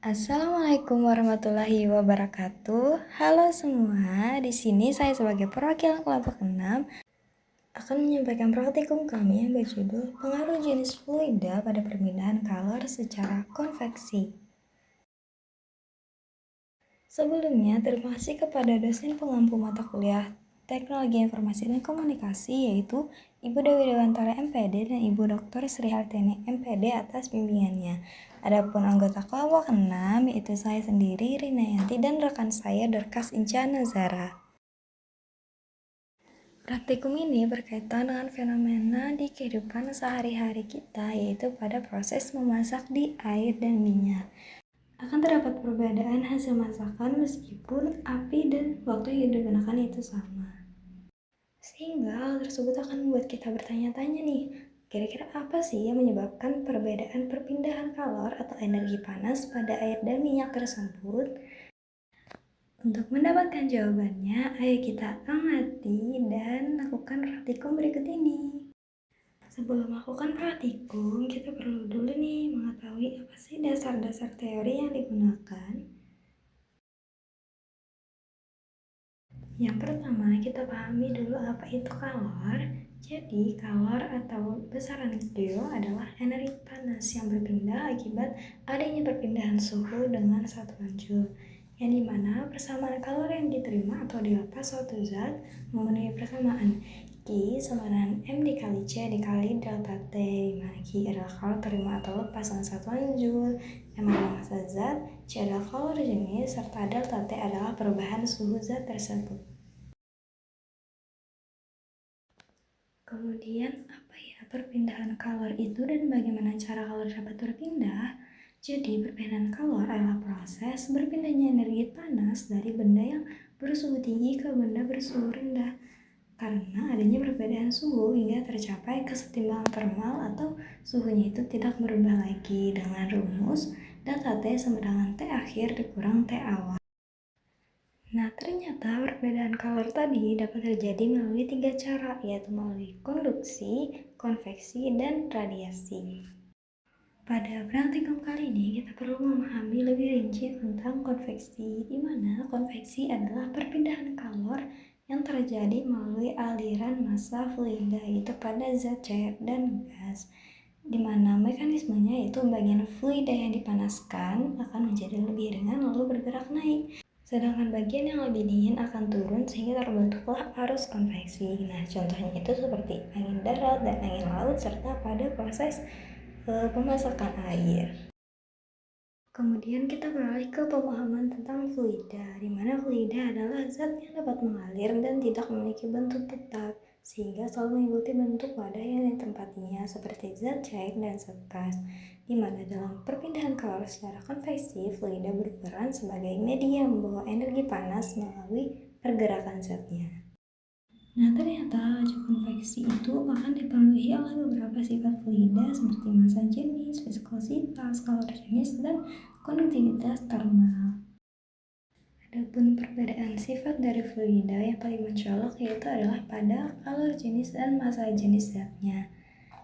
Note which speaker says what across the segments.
Speaker 1: Assalamualaikum warahmatullahi wabarakatuh. Halo semua, di sini saya sebagai perwakilan kelompok 6 akan menyampaikan praktikum kami yang berjudul Pengaruh Jenis Fluida pada Perpindahan Kalor secara Konveksi. Sebelumnya, terima kasih kepada dosen pengampu mata kuliah Teknologi Informasi dan Komunikasi yaitu Ibu Dewi Dewantara MPD dan Ibu Dr. Sri Hartini MPD atas bimbingannya. Adapun anggota kelompok 6 yaitu saya sendiri, Rinayanti, dan rekan saya Dorcas Inca Nazara. Praktikum ini berkaitan dengan fenomena di kehidupan sehari-hari kita, yaitu pada proses memasak di air dan minyak. Akan terdapat perbedaan hasil masakan meskipun api dan waktu yang digunakan itu sama. Sehingga hal tersebut akan membuat kita bertanya-tanya nih, kira-kira apa sih yang menyebabkan perbedaan perpindahan kalor atau energi panas pada air dan minyak tersebut? Untuk mendapatkan jawabannya, ayo kita amati dan lakukan praktikum berikut ini. Sebelum melakukan praktikum, kita perlu dulu nih mengetahui apa sih dasar-dasar teori yang digunakan. Yang pertama, kita pahami dulu apa itu kalor. Jadi, kalor atau besaran Q adalah energi panas yang berpindah akibat adanya perpindahan suhu dengan satuan Joule, yang dimana persamaan kalor yang diterima atau dilepas suatu zat memenuhi persamaan Q sama dengan M dikali C dikali delta T, di mana Q adalah kalor terima atau lepas dengan satuan Joule, M adalah massa zat, C adalah kalor jenis, serta delta T adalah perubahan suhu zat tersebut. Kemudian, apa ya perpindahan kalor itu dan bagaimana cara kalor dapat berpindah? Jadi, perpindahan kalor adalah proses berpindahnya energi panas dari benda yang bersuhu tinggi ke benda bersuhu rendah. Karena adanya perbedaan suhu hingga tercapai kesetimbangan termal atau suhunya itu tidak berubah lagi dengan rumus delta T sama dengan T akhir dikurang T awal. Nah, ternyata perbedaan kalor tadi dapat terjadi melalui 3 cara, yaitu melalui konduksi, konveksi, dan radiasi. Pada praktikum kali ini, kita perlu memahami lebih rinci tentang konveksi, di mana konveksi adalah perpindahan kalor yang terjadi melalui aliran massa fluida, yaitu pada zat cair dan gas, di mana mekanismenya yaitu bagian fluida yang dipanaskan akan menjadi lebih ringan lalu bergerak naik. Sedangkan bagian yang lebih dingin akan turun sehingga terbentuklah arus konveksi. Nah, contohnya itu seperti angin darat dan angin laut serta pada proses pemasakan air. Kemudian kita beralih ke pemahaman tentang fluida, di mana fluida adalah zat yang dapat mengalir dan tidak memiliki bentuk tetap, sehingga selalu mengikuti bentuk wadah yang ditempatinya seperti zat cair dan zat gas, di mana dalam perpindahan kalor secara konveksi, fluida berperan sebagai media membawa energi panas melalui pergerakan zatnya. Nah, ternyata laju konveksi itu akan dipengaruhi oleh beberapa sifat fluida seperti massa jenis, viskositas, kalor jenis, dan konduktivitas termal. Adapun perbedaan sifat dari fluida yang paling mencolok yaitu adalah pada kalor jenis dan massa jenis zatnya,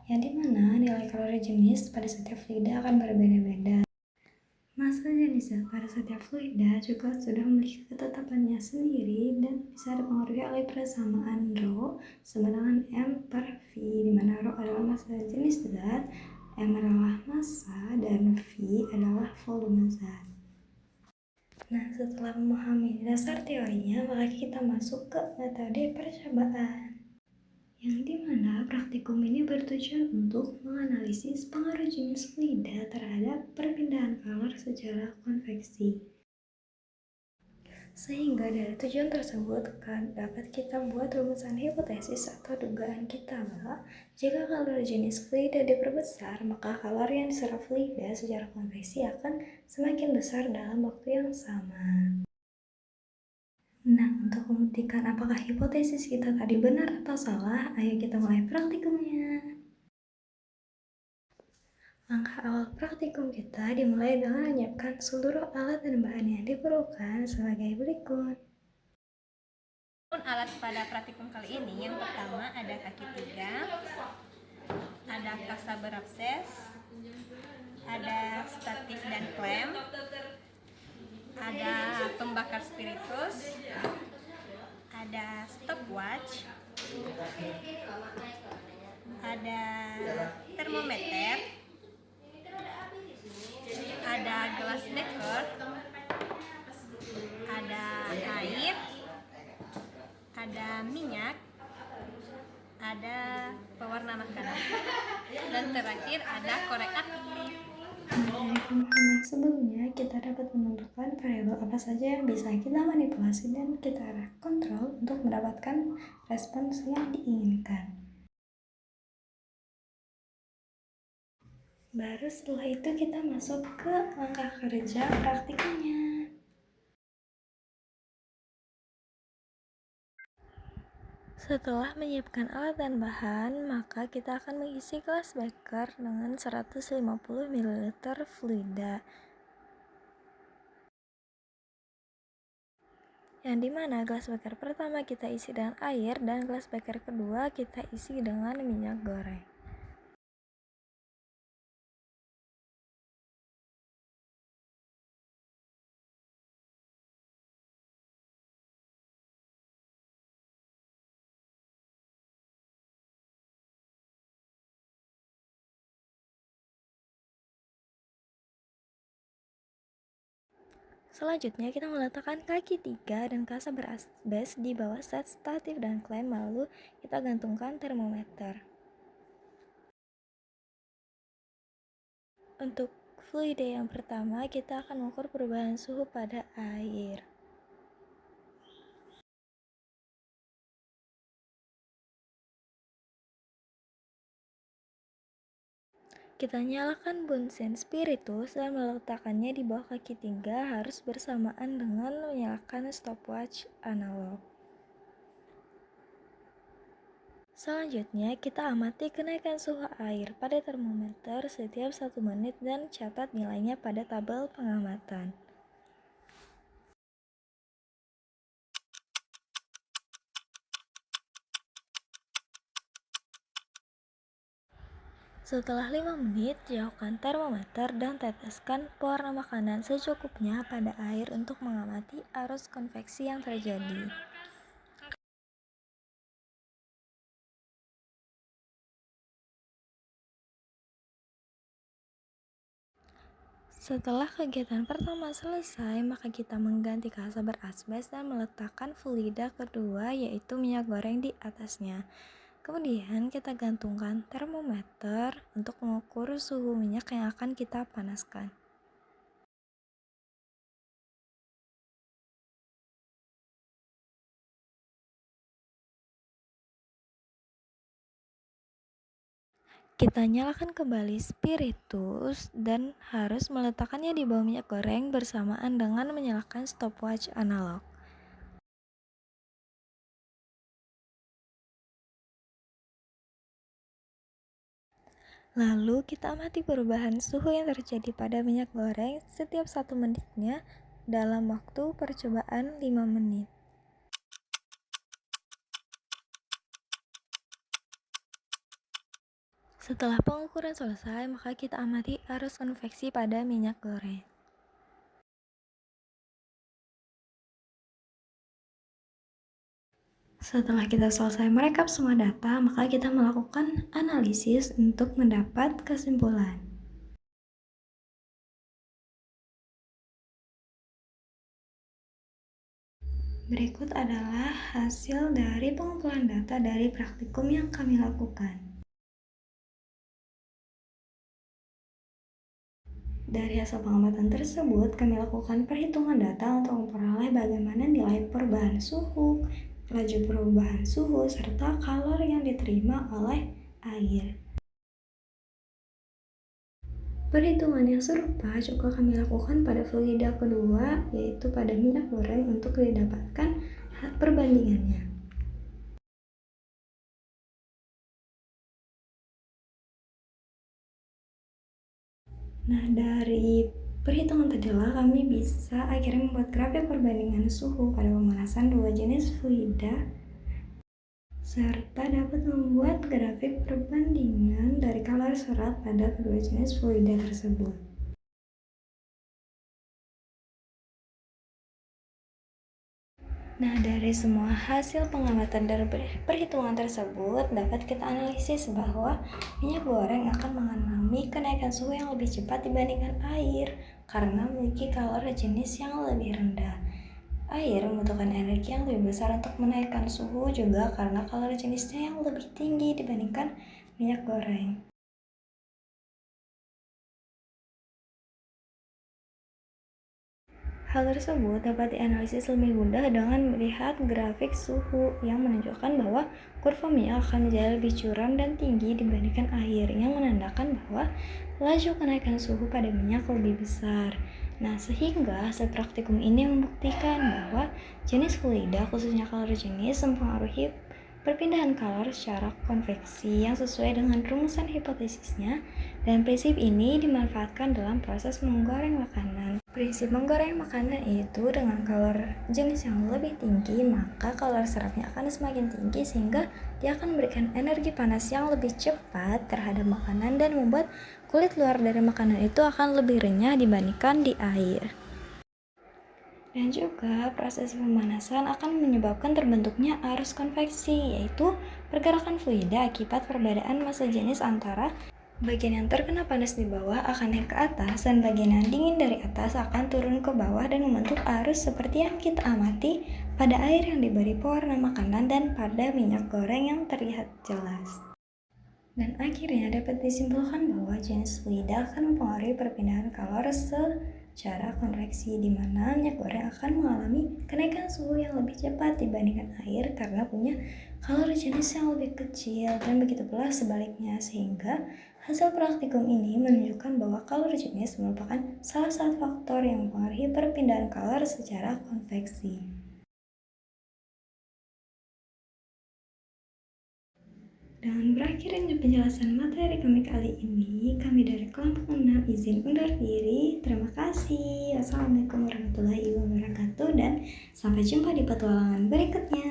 Speaker 1: yang dimana nilai kalor jenis pada setiap fluida akan berbeda-beda. Massa jenis zat pada setiap fluida juga sudah memiliki ketetapannya sendiri dan bisa dipengaruhi oleh persamaan Rho sama dengan M per V, di mana Rho adalah massa jenis zat, M adalah massa, dan V adalah volume zat. Nah, setelah memahami dasar teorinya, maka kita masuk ke metode percobaan, yang dimana praktikum ini bertujuan untuk menganalisis pengaruh jenis fluida terhadap perpindahan kalor secara konveksi. Sehingga dari tujuan tersebut dapat kita buat rumusan hipotesis atau dugaan kita bahwa jika kalor jenis fluida diperbesar, maka kalor yang diserap fluida secara konveksi akan semakin besar dalam waktu yang sama. Nah, untuk membuktikan apakah hipotesis kita tadi benar atau salah, ayo kita mulai praktikumnya. Langkah awal praktikum kita dimulai dengan menyiapkan seluruh alat dan bahan yang diperlukan sebagai berikut.
Speaker 2: Alat pada praktikum kali ini, yang pertama ada kaki 3, ada kasa berabses, ada statif dan klem, ada pembakar spiritus, ada stopwatch, ada termometer, ada gelas dekor, ada air, ada minyak, ada pewarna makanan, dan terakhir ada korek api.
Speaker 1: Dari pemahaman sebelumnya, kita dapat menentukan variabel apa saja yang bisa kita manipulasi dan kita kontrol untuk mendapatkan respons yang diinginkan. Baru setelah itu kita masuk ke langkah kerja praktiknya. Setelah menyiapkan alat dan bahan, maka kita akan mengisi gelas beker dengan 150 ml fluida, yang dimana gelas beker pertama kita isi dengan air dan gelas beker kedua kita isi dengan minyak goreng. Selanjutnya kita meletakkan kaki 3 dan kasa berasbes di bawah set statif dan klem, lalu kita gantungkan termometer. Untuk fluida yang pertama, kita akan mengukur perubahan suhu pada air. Kita nyalakan bunsen spiritus dan meletakkannya di bawah kaki 3 harus bersamaan dengan menyalakan stopwatch analog. Selanjutnya, kita amati kenaikan suhu air pada termometer setiap 1 menit dan catat nilainya pada tabel pengamatan. Setelah 5 menit, jauhkan termometer dan teteskan pewarna makanan secukupnya pada air untuk mengamati arus konveksi yang terjadi. Setelah kegiatan pertama selesai, maka kita mengganti kasa berasbes dan meletakkan fluida kedua, yaitu minyak goreng di atasnya. Kemudian kita gantungkan termometer untuk mengukur suhu minyak yang akan kita panaskan. Kita nyalakan kembali spiritus dan harus meletakkannya di bawah minyak goreng bersamaan dengan menyalakan stopwatch analog. Lalu kita amati perubahan suhu yang terjadi pada minyak goreng setiap 1 menitnya dalam waktu percobaan 5 menit. Setelah pengukuran selesai, maka kita amati arus konveksi pada minyak goreng. Setelah kita selesai merekap semua data, maka kita melakukan analisis untuk mendapat kesimpulan. Berikut adalah hasil dari pengumpulan data dari praktikum yang kami lakukan. Dari hasil pengamatan tersebut, kami lakukan perhitungan data untuk memperoleh bagaimana nilai perubahan suhu, laju perubahan suhu, serta kalor yang diterima oleh air. Perhitungan yang serupa juga kami lakukan pada fluida kedua, yaitu pada minyak goreng, untuk didapatkan perbandingannya. Nah, dari perhitungan tadilah kami bisa akhirnya membuat grafik perbandingan suhu pada pemanasan dua jenis fluida, serta dapat membuat grafik perbandingan dari kalor serat pada kedua jenis fluida tersebut. Nah, dari semua hasil pengamatan dan perhitungan tersebut, dapat kita analisis bahwa minyak goreng akan mengalami kenaikan suhu yang lebih cepat dibandingkan air karena memiliki kalori jenis yang lebih rendah. Air membutuhkan energi yang lebih besar untuk menaikkan suhu juga karena kalori jenisnya yang lebih tinggi dibandingkan minyak goreng. Hal tersebut dapat dianalisis lebih mudah dengan melihat grafik suhu yang menunjukkan bahwa kurva minyak akan menjadi lebih curam dan tinggi dibandingkan air, yang menandakan bahwa laju kenaikan suhu pada minyak lebih besar. Nah, sehingga hasil praktikum ini membuktikan bahwa jenis fluida, khususnya kalori jenis, mempengaruhi perpindahan kalori secara konveksi yang sesuai dengan rumusan hipotesisnya, dan prinsip ini dimanfaatkan dalam proses menggoreng makanan. Prinsip menggoreng makanan itu dengan kalori jenis yang lebih tinggi, maka kalori serapnya akan semakin tinggi sehingga dia akan memberikan energi panas yang lebih cepat terhadap makanan dan membuat kulit luar dari makanan itu akan lebih renyah dibandingkan di air. Dan juga proses pemanasan akan menyebabkan terbentuknya arus konveksi, yaitu pergerakan fluida akibat perbedaan massa jenis antara bagian yang terkena panas di bawah akan naik ke atas dan bagian yang dingin dari atas akan turun ke bawah dan membentuk arus seperti yang kita amati pada air yang diberi pewarna makanan dan pada minyak goreng yang terlihat jelas. Dan akhirnya dapat disimpulkan bahwa jenis fluida akan mempengaruhi perpindahan kalori secara konveksi, di mana minyak goreng akan mengalami kenaikan suhu yang lebih cepat dibandingkan air karena punya kalori jenis yang lebih kecil, dan begitu pula sebaliknya, sehingga hasil praktikum ini menunjukkan bahwa kalori jenis merupakan salah satu faktor yang mempengaruhi perpindahan kalori secara konveksi. Dan berakhirnya penjelasan materi kami kali ini, kami dari kelompok 6 izin undur diri. Terima kasih. Wassalamualaikum warahmatullahi wabarakatuh dan sampai jumpa di petualangan berikutnya.